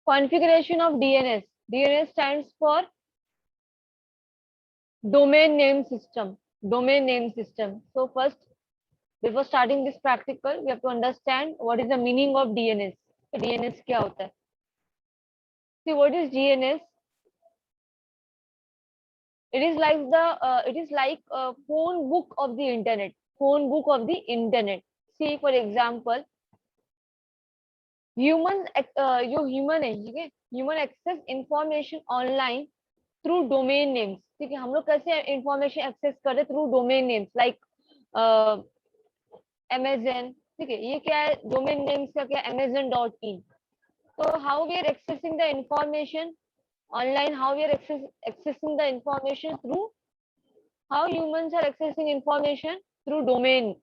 configuration of DNS. DNS stands for domain name system. Domain name system. So first, before starting this practical, we have to understand what is the meaning of DNS. So DNS क्या होता है? See, what is DNS? It is like a phone book of the internet. Phone book of the internet. See, for example, जो human है, ठीक है? Human access information online through domain names. ठीक है? हम लोग कैसे information access कर रहे? Through domain names like Amazon. ठीक है? ये क्या है? Domain names का क्या? Amazon.in. So how we are accessing the information online? How we are accessing the information through? How humans are accessing information through domain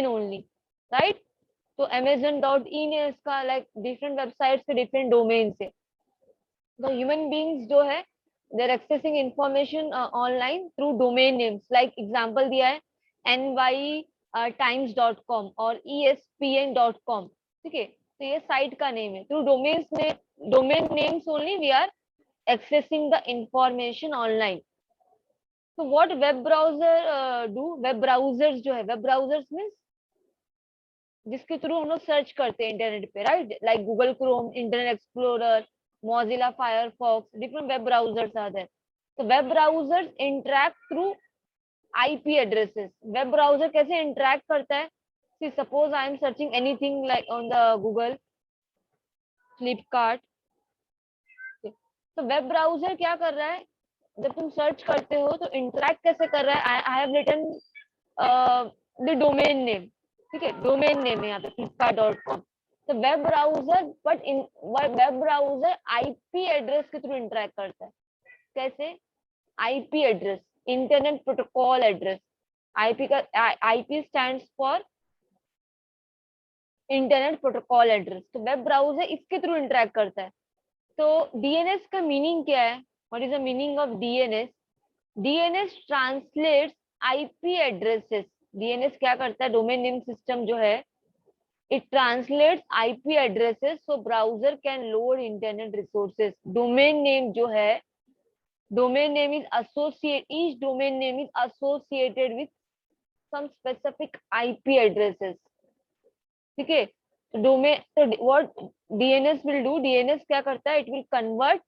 only, right? तो Amazon.in है इसका, like different websites के different domains है. तो human beings जो है they're accessing information online through domain names. Like example दिया है nytimes.com और espn.com. ठीक है, तो ये साइट का नेम है. Through domain names only we are accessing the information online. So what web browser do? Web browsers जो है, web browsers means जिसके थ्रू हम लोग सर्च करते हैं इंटरनेट पे, right? Like Google Chrome, Internet Explorer, Mozilla Firefox, different web browsers आते हैं. तो web browsers interact through IP addresses. Web browser कैसे इंटरैक्ट करता है? See suppose I am searching anything like on the Google, Flipkart. तो web browser क्या कर रहा है? जब तुम सर्च करते हो तो इंटरैक्ट कैसे कर रहा है? I have written the domain name. ठीक है, डोमेन नेम है यहाँ पे flipkart.com. तो वेब ब्राउजर, बट इन वेब ब्राउजर आईपी एड्रेस के थ्रू इंटरैक्ट करता है. कैसे? IP address, internet protocol address. IP का IP stands for internet protocol address. तो वेब ब्राउजर इसके थ्रू इंटरैक्ट करता है. तो डीएनएस का मीनिंग क्या है? What is the meaning of DNS? DNS translates IP addresses. DNS क्या करता है? डोमेन नेम सिस्टम जो है, it translates IP addresses so browser can load internet resources. Domain name जो है, domain name is each domain name is associated with some specific IP addresses. ठीक है, तो domain, तो what DNS will do? DNS क्या करता है? It will convert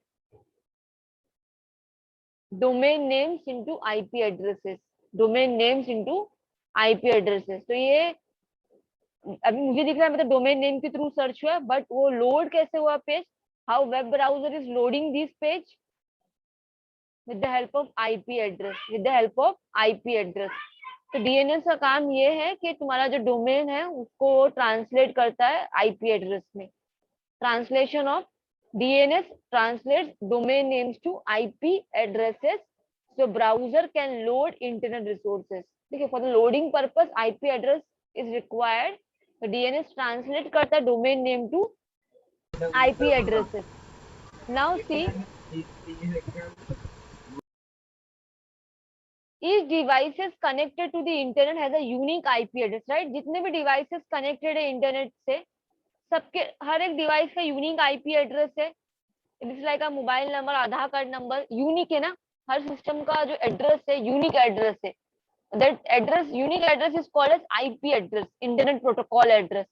domain names into IP addresses. Domain names into IP addresses. तो ये अभी मुझे दिख रहा है मतलब डोमेन नेम के थ्रू सर्च हुआ, बट वो लोड कैसे हुआ page? How web browser is loading this page? With the help of IP address. With the help of IP address. तो डीएनएस का काम ये है कि तुम्हारा जो डोमेन है उसको ट्रांसलेट करता है आईपी एड्रेस में. Translation of DNS translates domain names to IP addresses so browser can load internet resources. ठीक है, for the loading purpose IP address is required. तो डीएनएस ट्रांसलेट करता है domain name to IP addresses. Now see, each devices connected to the internet has a unique IP address, right? जितने भी devices connected है internet से, सबके हर एक device का यूनिक आईपी एड्रेस है. It is like a mobile number, Aadhaar card number unique है ना. हर सिस्टम का जो एड्रेस है यूनिक एड्रेस है. That address, unique address is called as IP address, internet protocol address.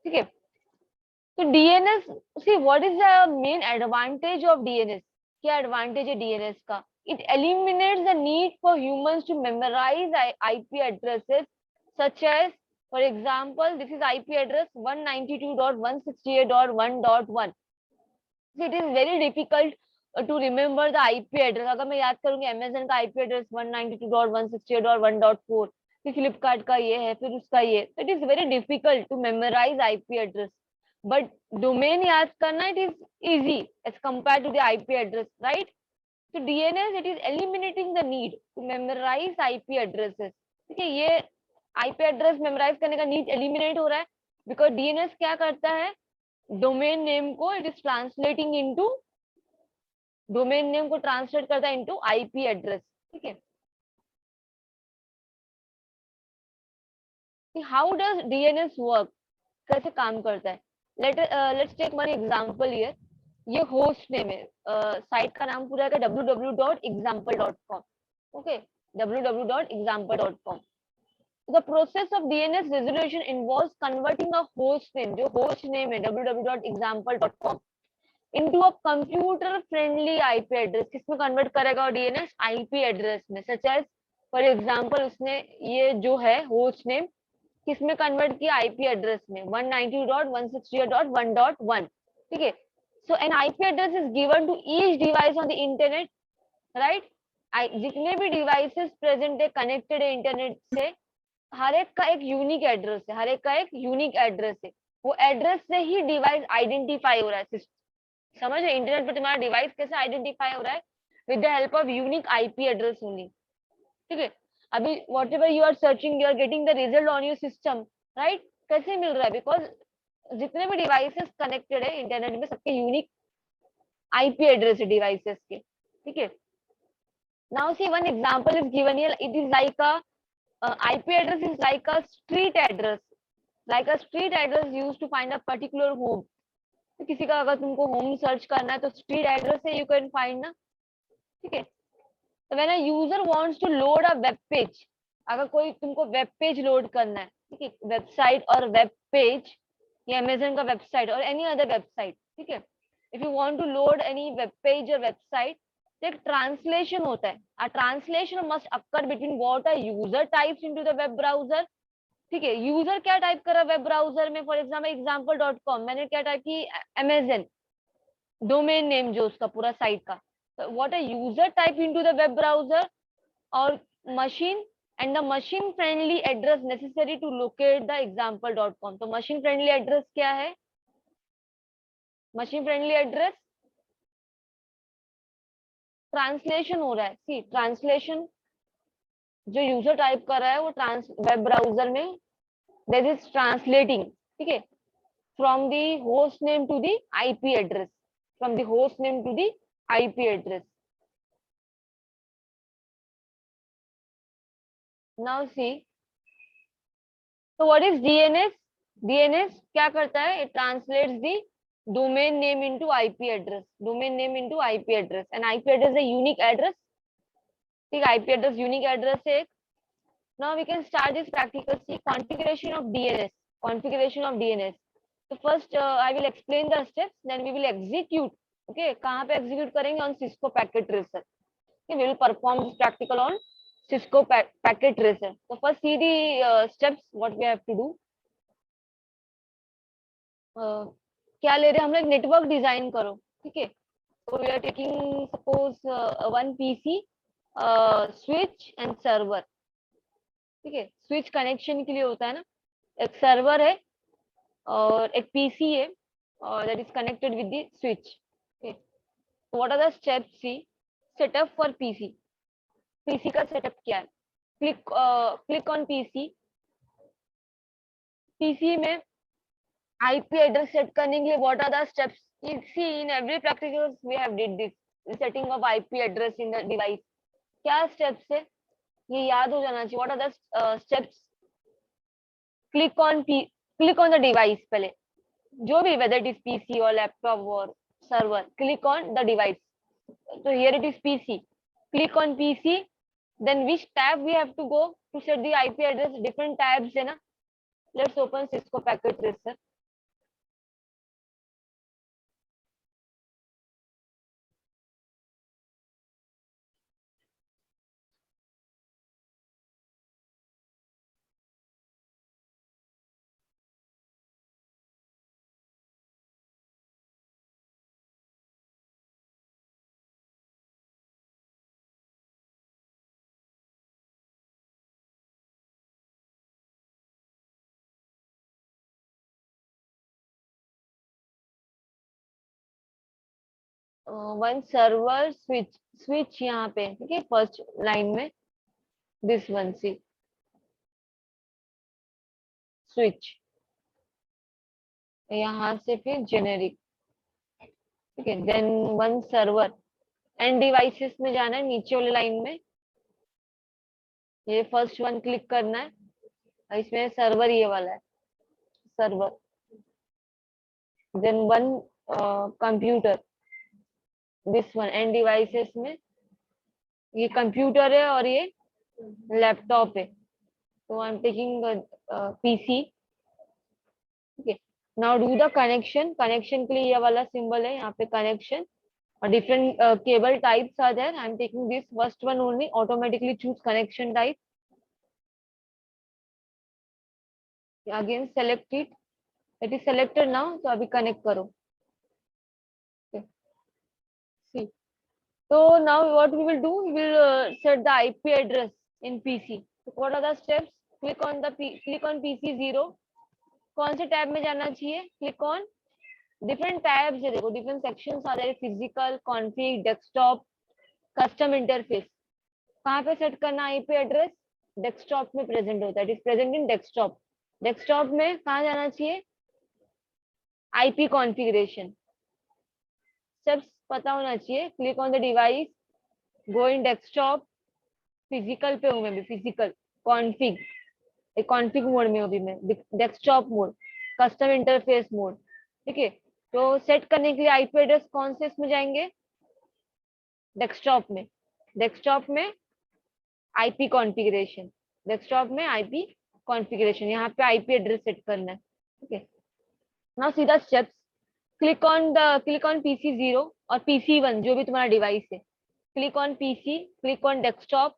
ठीक है, तो DNS, see what is the main advantage of DNS? क्या एडवांटेज है डीएनएस का? It eliminates the need for humans to memorize IP addresses, such as, for example, this is IP address 192.168.1.1. It is very difficult to remember the IP address. अगर मैं याद करूंगी Amazon का IP address 192.168.1.4, फिर Flipkart का ये है, फिर उसका ये, it is very difficult to memorize IP address. But domain याद करना, it is easy as compared to the IP address, right? तो DNS it is eliminating the need to memorize IP addresses. ठीक है, ये IP एड्रेस मेमोराइज करने का need eliminate हो रहा है, बिकॉज DNS क्या करता है? डोमेन नेम को it is translating into, domain name को ट्रांसलेट करता है इनटू IP एड्रेस. ठीक है, हाउ डज DNS वर्क? कैसे काम करता है? Let's take one example here. ये होस्ट नेम है, साइट का नाम पूरा है www.example.com, okay, www.example.com। The process of DNS resolution involves converting a host name, जो host name है www.example.com, into a computer friendly IP address। किसमें कन्वर्ट करेगा और DNS IP एड्रेस में, सच एज फॉर एग्जांपल उसने ये जो है होस्ट नेम किसमें कन्वर्ट किया, आईपी एड्रेस में 192.168.1.1, ठीक है। So an IP address is given to each device on the internet, right. जितने भी डिवाइसेस प्रेजेंट है कनेक्टेड है इंटरनेट से, हर एक का एक यूनिक एड्रेस है, हर एक का एक यूनिक एड्रेस है। वो एड्रेस से ही डिवाइस आइडेंटिफाई हो रहा है, समझ रहे, इंटरनेट पर तुम्हारा डिवाइस कैसे आइडेंटिफाई हो रहा है, with the help of unique IP address only, ठीक है। अभी whatever you are searching, you are getting the result on your system, right. कैसे मिल रहा है, बिकॉज जितने भी डिवाइसेस कनेक्टेड है इंटरनेट में सबके यूनिक आईपी एड्रेस है डिवाइसेस के, ठीक है। Now C one example is given here, it is like a IP address is like a street address, like a street address used to find a particular home। तो किसी का अगर तुमको home search करना है तो स्ट्रीट एड्रेस से you can find ना, ठीक है। तो when a user wants to load a web page, अगर कोई तुमको वेब पेज लोड करना है, ठीक है, वेबसाइट और वेब पेज, या अमेजन का वेबसाइट और एनी अदर वेबसाइट, ठीक है। If you want to load any web page और वेबसाइट, तो एक ट्रांसलेशन होता है, a translation must occur between what a user types into the web browser, ठीक है। यूजर क्या टाइप करा वेब ब्राउजर में, फॉर एग्जांपल example.com, मैंने क्या टाइप की, अमेजन डोमेन नेम जो उसका पूरा साइट का, what a user type into the web browser, और machine and the machine friendly address necessary to locate the example.com। तो मशीन फ्रेंडली एड्रेस क्या है, मशीन फ्रेंडली एड्रेस ट्रांसलेशन हो रहा है, सी ट्रांसलेशन जो यूजर टाइप कर रहा है वो ट्रांस वेब ब्राउजर में दैट इज ट्रांसलेटिंग, ठीक है, from the host name to the IP address, from the host name to the IP address. Now see, तो व्हाट इज डीएनएस, डीएनएस क्या करता है, it translates the domain name into IP address, domain name into IP address, and IP address है unique address, ठीक, IP address unique address है। Now we can start this practical, see configuration of DNS, configuration of DNS. तो first I will explain the steps, then we will execute, okay, कहाँ पे execute करेंगे, on Cisco packet tracer, okay, we will perform this practical on Cisco packet tracer। So first see the steps what we have to do। क्या ले रहे हैं हम लोग, network design करो, ठीक है। तो we are taking suppose one PC, switch and server, ठीक है। स्विच कनेक्शन के लिए होता है ना, एक सर्वर है और एक पीसी है और that is connected with the switch, okay. What are the steps, see setup for PC, PC का सेटअप क्या है, क्लिक ऑन पीसी, पीसी में आईपी एड्रेस सेट करने के लिए what are the steps, see in every practical we have did this setting of IP address in the device. क्या steps है ये याद हो जाना चाहिए, what are the steps, click on the device, पहले जो भी वेदर इट इज पीसी और लैपटॉप और server, click on the device. तो here it is PC, click on PC, then which tab we have to go to set the IP address, different tabs है ना। Let's open Cisco packet tracer। One server switch, switch यहाँ पे, ठीक है, first line में this one, see switch, यहाँ से फिर जेनेरिक, ठीक है, then one server and devices में जाना है, नीचे वाले लाइन में ये फर्स्ट वन क्लिक करना है और इसमें सर्वर ये वाला है, server, then one computer, this one and devices में ये कंप्यूटर है और ये लैपटॉप है, तो I am taking PC. Okay, now do the connection. Connection के लिए ये वाला सिंबल है यहाँ पे, कनेक्शन, और different cable types are there. I am taking this first one only, automatically choose connection type, again select it, it is selected now, तो अभी कनेक्ट करो। See. So now what we will do, we will set the IP address in PC. So what are the steps? Click on the click on PC 0. कौन से tab में जाना चाहिए? Click on different tabs है, देखो different sections आ रहे हैं, physical, config, desktop, custom interface. कहाँ पे सेट करना IP एड्रेस? डेस्कटॉप में प्रेजेंट होता है, it is present in desktop. Desktop में कहाँ जाना चाहिए? IP कॉन्फ़िगरेशन, स्टेप्स पता होना चाहिए। Click on the device, go in desktop, physical पे हूँ मैं भी, फिजिकल, कॉन्फिग, एक कॉन्फिग मोड में हूँ अभी मैं, desktop mode, custom interface mode. ठीक है, तो सेट करने के लिए आईपी एड्रेस कौन से इसमें जाएंगे? डेस्कटॉप में, डेस्कटॉप में आईपी कॉन्फ़िगरेशन, डेस्कटॉप में आईपी कॉन्फ़िगरेशन, यहाँ पे आईपी एड्रेस सेट करना है। ठीक है, नाउ सीधा स्टेप्स, क्लिक ऑन पीसी 0 और पीसी 1 जो भी तुम्हारा डिवाइस है, click on PC, click on desktop,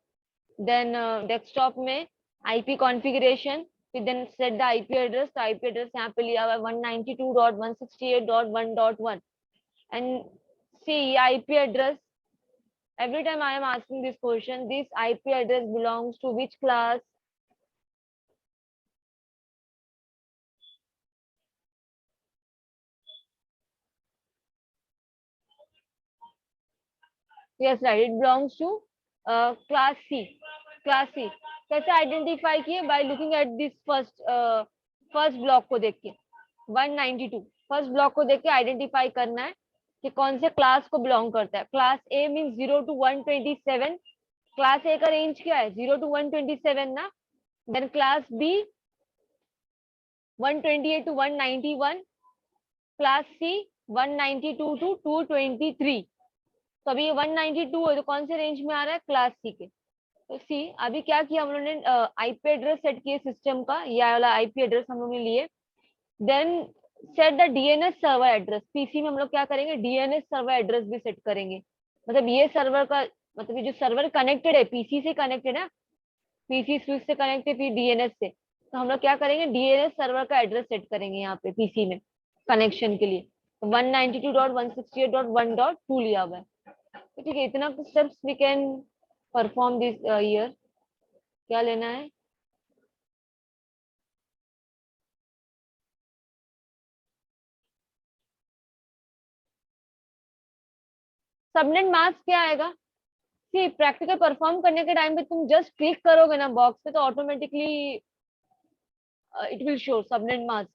then desktop में आईपी कॉन्फ़िगरेशन, फिर then set the IP address. तो आईपी एड्रेस यहाँ पे लिया हुआ है 192.168.1.1 and see IP address, every time I am asking this question, this IP address belongs to which class? Yes, right, it belongs to class C. Class C. कैसे identify किए? By looking at this first block को देख के, 192 first block को देख के identify करना है कि कौन से क्लास को बिलोंग करता है। Class A mean 0 to 127, class A का रेंज क्या है? 0 to 127 ना। Then class B 128 to 191, class C 192 to 223। तो अभी 192 है, तो कौन से रेंज में आ रहा है? क्लास सी के। तो सी, अभी क्या किया हम लोगों ने? आईपी एड्रेस सेट किए सिस्टम का, ये वाला आईपी एड्रेस हम लोगों ने लिए। Then set the DNS server address. PC में हम लोग क्या करेंगे? डीएनएस सर्वर एड्रेस भी सेट करेंगे। मतलब ये सर्वर का, मतलब ये जो सर्वर कनेक्टेड है, पीसी से कनेक्टेड है, पीसी स्विच से कनेक्टेड, फिर डीएनएस से, तो हम लोग क्या करेंगे? डीएनएस सर्वर का एड्रेस सेट करेंगे यहाँ पे पीसी में कनेक्शन के लिए। 192.168.1.2 लिया हुआ है। तो ठीक है, इतना steps we can perform this year. क्या लेना है? सबनेट मास्क क्या आएगा? सी, प्रैक्टिकल परफॉर्म करने के टाइम पे तुम जस्ट क्लिक करोगे ना बॉक्स पे, तो automatically it will show subnet mask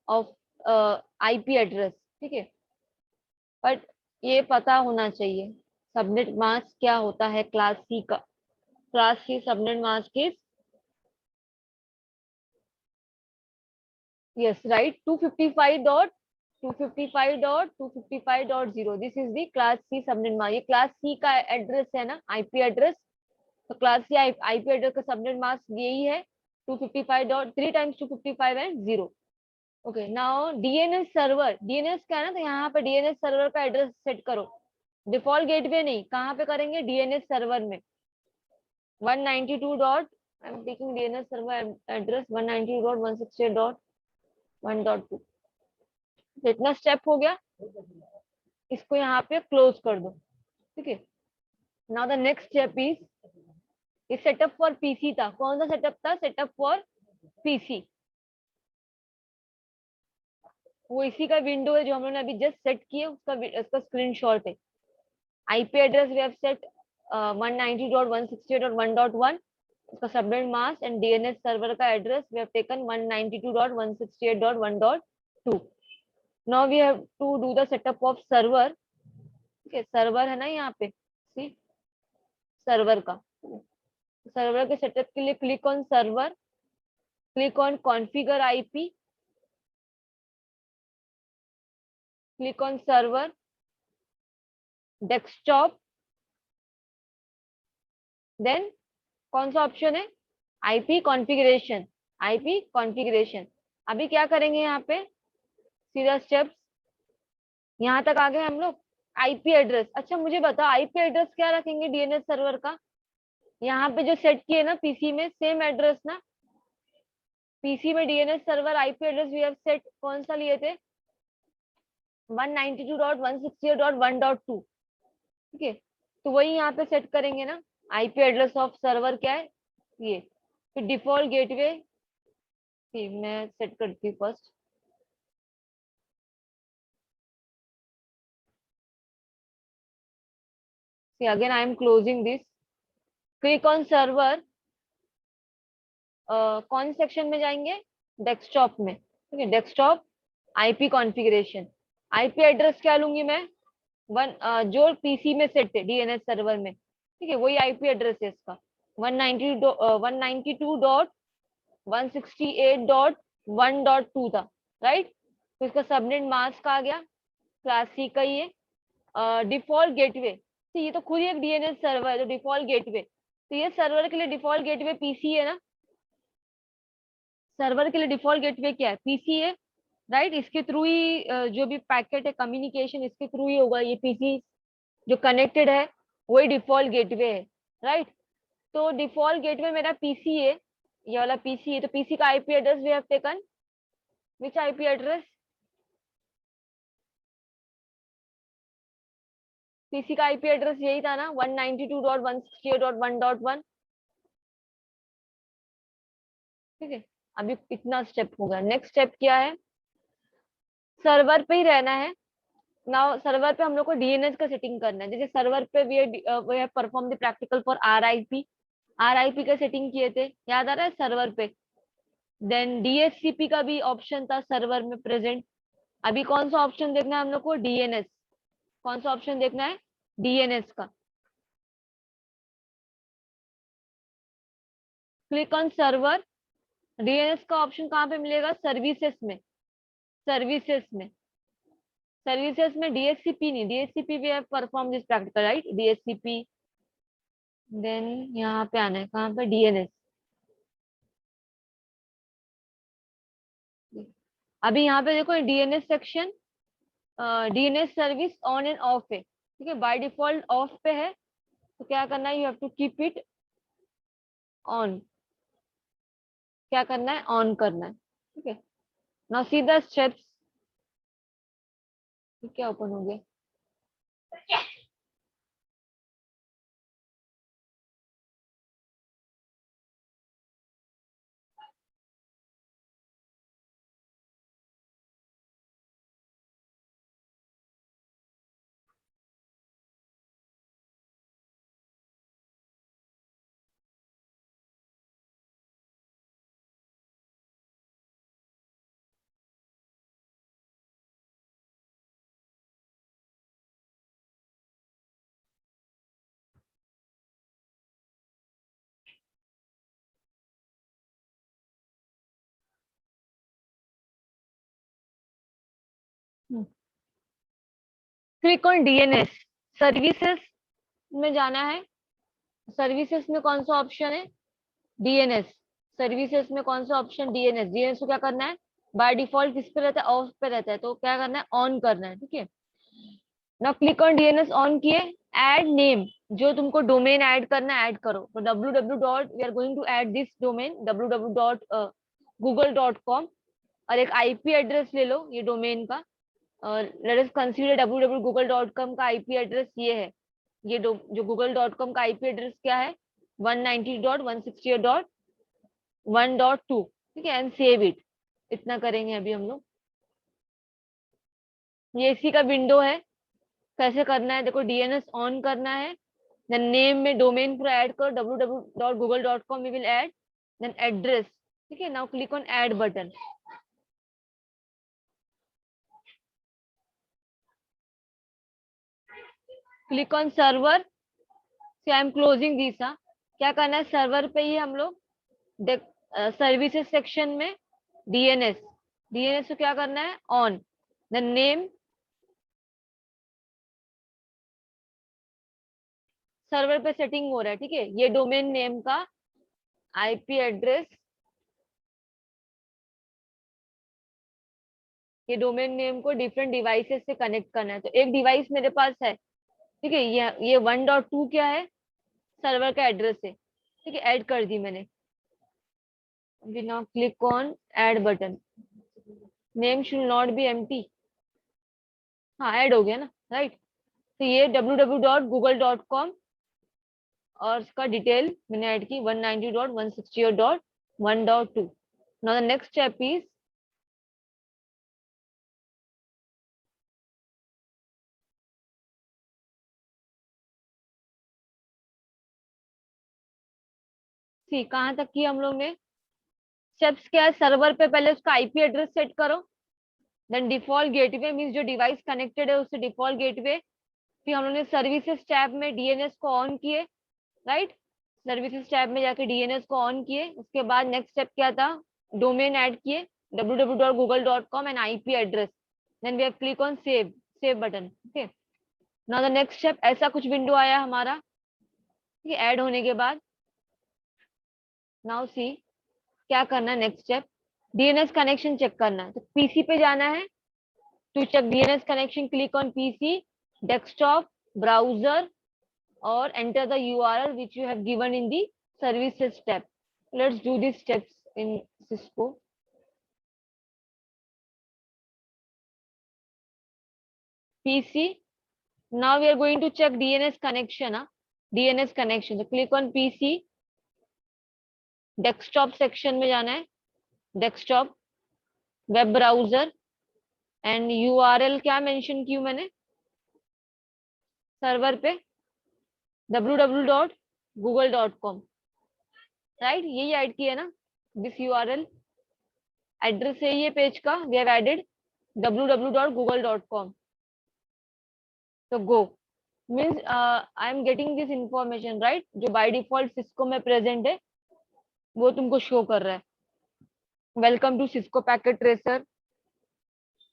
of IP address. ठीक है, बट ये पता होना चाहिए सबनेट मास्क क्या होता है क्लास सी का। Class C subnet mask is, yes, right, 255.255.255.0, this is the class C subnet mask. ये क्लास सी का एड्रेस है ना, आईपी एड्रेस। तो क्लास सी आईपी एड्रेस का सबनेट मास्क यही है, 255.3 times 255 and 0। Okay, now DNS server, DNS क्या है ना, तो यहाँ पे डीएनएस सर्वर का एड्रेस सेट करो। डिफॉल्ट गेटवे नहीं, कहाँ पे करेंगे? डीएनएस सर्वर में 192 dot, I am taking DNS server address 192.168.1.2। इतना स्टेप हो गया, इसको यहाँ पे क्लोज कर दो। ठीक है, now the next step is, ये सेटअप फॉर पीसी था। कौन सा सेटअप था? Setup for PC. वो इसी का विंडो है जो हम लोगों ने अभी जस्ट सेट किया, उसका स्क्रीनशॉट है। IP address we have set 190.168.1.1, उसका subnet mask and DNS server का address we have taken 192.168.1.2। Now we have to do the setup of server. ठीक, सर्वर है ना यहाँ पे, सी, सर्वर का, सर्वर के सेटअप के लिए click on server, click on configure IP, click on server, desktop, then कौन सा ऑप्शन है, आईपी कॉन्फ़िगरेशन, आईपी कॉन्फ़िगरेशन। अभी क्या करेंगे यहाँ पे, सीधा स्टेप्स, यहाँ तक आ गए हम लोग। आईपी एड्रेस, अच्छा मुझे बताओ आईपी एड्रेस क्या रखेंगे डीएनएस सर्वर का, यहाँ पे जो सेट किए ना पीसी में सेम एड्रेस ना, पीसी में DNS server IP address we have set कौन सा लिए थे, 192.168.1.2, ठीक है, तो वही यहाँ पे सेट करेंगे ना। आईपी एड्रेस ऑफ सर्वर क्या है, ये। फिर डिफॉल्ट गेटवे, मैं सेट करती हूँ first. See again I am closing this. Click on server, कौन सेक्शन में जाएंगे, डेस्कटॉप में, ठीक है, desktop IP configuration. IP address क्या लूंगी मैं, जो पीसी में सेट है डीएनएस सर्वर में, ठीक है, वही आईपी एड्रेस है इसका, 192.168.1.2 था, राइट। तो इसका सबनेट मास्क आ गया, क्लास सी का ही है। डिफॉल्ट गेटवे, तो ये तो खुद ही एक डीएनएस सर्वर है, तो डिफॉल्ट गेटवे, तो ये सर्वर के लिए डिफॉल्ट गेटवे पीसी है ना, सर्वर के लिए डिफॉल्ट गेटवे क्या है, पीसी है, राइट। इसके थ्रू ही जो भी पैकेट है कम्युनिकेशन इसके थ्रू ही होगा, ये पीसी जो कनेक्टेड है वही डिफॉल्ट गेटवे है, राइट। तो डिफॉल्ट गेटवे मेरा पीसी है, ये वाला पीसी है, तो पीसी का IP address we have taken, which IP address, PC का आईपी एड्रेस यही था ना, 192.168.1.1, ठीक है। अभी इतना स्टेप हो गया, नेक्स्ट स्टेप क्या है, सर्वर पे ही रहना है। नाउ सर्वर पे हम लोग को डीएनएस का सेटिंग करना है, जैसे सर्वर पे we have perform the practical for RIP, RIP का सेटिंग किए थे, याद आ रहा है सर्वर पे। देन डीएचसीपी का भी ऑप्शन था सर्वर में प्रेजेंट। अभी कौन सा ऑप्शन देखना है हम लोग को, डीएनएस, कौन सा ऑप्शन देखना है, डीएनएस का। क्लिक ऑन सर्वर, डीएनएस का ऑप्शन कहाँ पे मिलेगा, सर्विसेज में, सर्विसेज में, सर्विसेज में डीएचसीपी नहीं, DHCP we have perform this practical, right, DHCP. देन यहाँ पे आना है, कहाँ पे, डीएनएस। अभी यहाँ पे देखो DNS section, DNS service on end of है, ठीक है, बाय डिफॉल्ट ऑफ पे है, तो क्या करना है, you have to keep it on, क्या करना है, ऑन करना है, ठीक है। नाउ सी द स्टेप्स, क्या ओपन हो गया, क्लिक ऑन डीएनएस, सर्विसेज में जाना है, सर्विसेज में कौन सा ऑप्शन है, डीएनएस, सर्विसेज में कौन सा ऑप्शन, डीएनएस, डीएनएस को क्या करना है, बाय डिफॉल्ट किस पे रहता है, ऑफ पे रहता है, तो क्या करना है, ऑन करना है, ठीक है। Now click on DNS, on किए, ऐड नेम, जो तुमको डोमेन ऐड करना है ऐड करो, तो www dot we are going to add this domain www.google.com, और एक आईपी एड्रेस ले लो ये डोमेन का, और लेट अस कंसीडर www.google.com का आईपी एड्रेस ये है, ये जो google.com का आईपी एड्रेस क्या है, 190.168.1.2, ठीक है, एंड सेव इट, इतना करेंगे अभी हम लोग। ये इसी का विंडो है, कैसे करना है देखो, डीएनएस ऑन करना है, देन नेम में डोमेन पूरा ऐड करो, www.google.com we will add, then address, ठीक है। Now click on add button, click on server, I am closing this, क्या करना है, सर्वर पे ही हम लोग सर्विसेज सेक्शन में डीएनएस, डीएनएस को क्या करना है, ऑन, देन नेम, सर्वर पे सेटिंग हो रहा है, ठीक है। ये डोमेन नेम का आईपी एड्रेस, ये डोमेन नेम को डिफरेंट डिवाइसेस से कनेक्ट करना है। तो एक डिवाइस मेरे पास है, ठीक है, ये 1.2 क्या है, सर्वर का एड्रेस है, ठीक है। ऐड कर दी मैंने, now click on add button, name should not be empty, हाँ ऐड हो गया ना, राइट। तो ये www.google.com और इसका डिटेल मैंने ऐड की 190.168.1.2। Now the next step is, see कहाँ तक की हम लोग ने स्टेप्स, क्या है, सर्वर पे पहले उसका आईपी एड्रेस सेट करो, देन डिफॉल्ट गेटवे मींस जो डिवाइस कनेक्टेड है उससे डिफॉल्ट गेटवे, फिर हम लोग ने सर्विसेज टैब में डीएनएस को ऑन किए, राइट। सर्विसेज टैब में जाके डीएनएस को ऑन किए, उसके बाद नेक्स्ट स्टेप क्या था, डोमेन ऐड किए www.google.com and IP address, then we have click on save button, okay. Now the next step, ऐसा कुछ विंडो आया हमारा, ठीक है, ऐड होने के बाद। नाउ सी क्या करना है, next step, DNS connection check करना है। तो पीसी पे जाना है, to check DNS connection click on PC, desktop, browser, और enter the URL which you have given in the services tab. Let's do these steps in Cisco. PC. Now we are going to check DNS connection. DNS connection. So click on PC. Desktop section में जाना है. Desktop, web browser and URL क्या mention की हूँ मैंने server पे www.google.com, right, यही add किया ना, दिस URL एड्रेस है ये पेज का, वी हैव एडेड www.google.com. तो go means I am getting this information, right, जो बाय डिफॉल्ट सिस्को में प्रेजेंट है वो तुमको शो कर रहा है, welcome to Cisco packet tracer,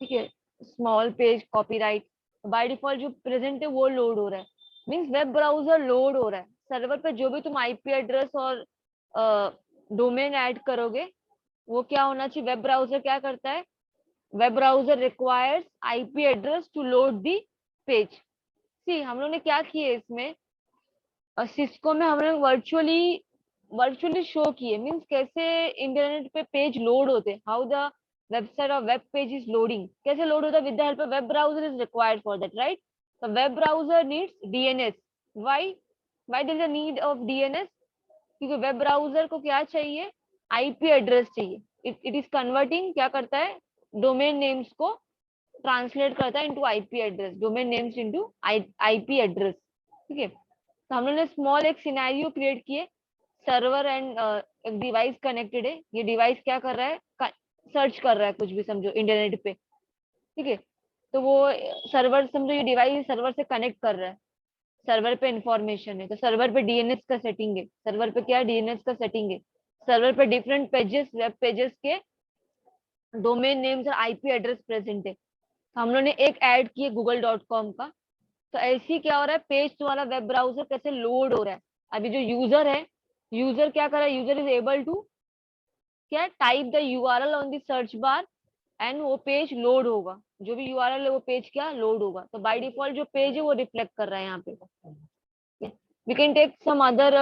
ठीक है, small page copyright, by default जो प्रेजेंट है वो लोड हो रहा है, मीन्स वेब ब्राउजर लोड हो रहा है। सर्वर पे जो भी तुम आईपी एड्रेस और डोमेन ऐड करोगे वो क्या होना चाहिए, वेब ब्राउजर क्या करता है, web browser requires IP address to load the page. See हम लोग ने क्या किया इसमें, सिस्को में हम लोग वर्चुअली शो किए, मीन्स कैसे इंटरनेट पे पेज लोड होते, हाउ द वेबसाइट और वेब पेज इज लोडिंग, कैसे लोड होता है, with the help of web browser is required for that, right. The web browser needs DNS, why there is a need of DNS, क्योंकि web browser को क्या चाहिए, IP address चाहिए, it is converting, क्या करता है, डोमेन नेम्स को translate करता है into IP address, domain names into IP address, ठीक है। तो हम लोगों ने स्मॉल एक सिनेरियो क्रिएट किए, सर्वर एंड एक डिवाइस कनेक्टेड है, ये डिवाइस क्या कर रहा है, सर्च कर रहा है कुछ भी समझो इंटरनेट पे, ठीक है। तो वो सर्वर समझो, ये डिवाइस सर्वर से कनेक्ट कर रहा है, सर्वर पे इंफॉर्मेशन है, तो सर्वर पे डीएनएस का सेटिंग है, सर्वर पे क्या डीएनएस का सेटिंग है, सर्वर पे डिफरेंट पेजेस, वेब पेजेस के डोमेन नेम्स और आईपी एड्रेस प्रेजेंट है। तो हम लोग ने एक ऐड किए google.com का, तो ऐसे ही क्या हो रहा है, पेज तुम्हारा वेब ब्राउजर कैसे लोड हो रहा है, अभी जो यूजर है, यूजर क्या कर रहा है, यूजर इज एबल टू क्या type the URL on the search bar and वो पेज लोड होगा, जो भी यूआरएल है वो पेज क्या लोड होगा, तो बाय डिफॉल्ट जो पेज है वो रिफ्लेक्ट कर रहा है यहाँ पे। We can take some other,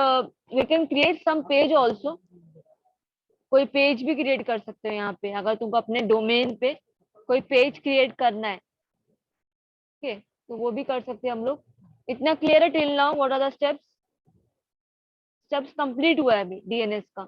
we can create some page also, कोई पेज भी क्रिएट कर सकते हो यहाँ पे, अगर तुमको अपने डोमेन पे कोई पेज क्रिएट करना है, ठीक है, तो वो भी कर सकते हैं हम लोग। इतना क्लियर है till now, what are the steps, steps complete हुआ है अभी डीएनएस का,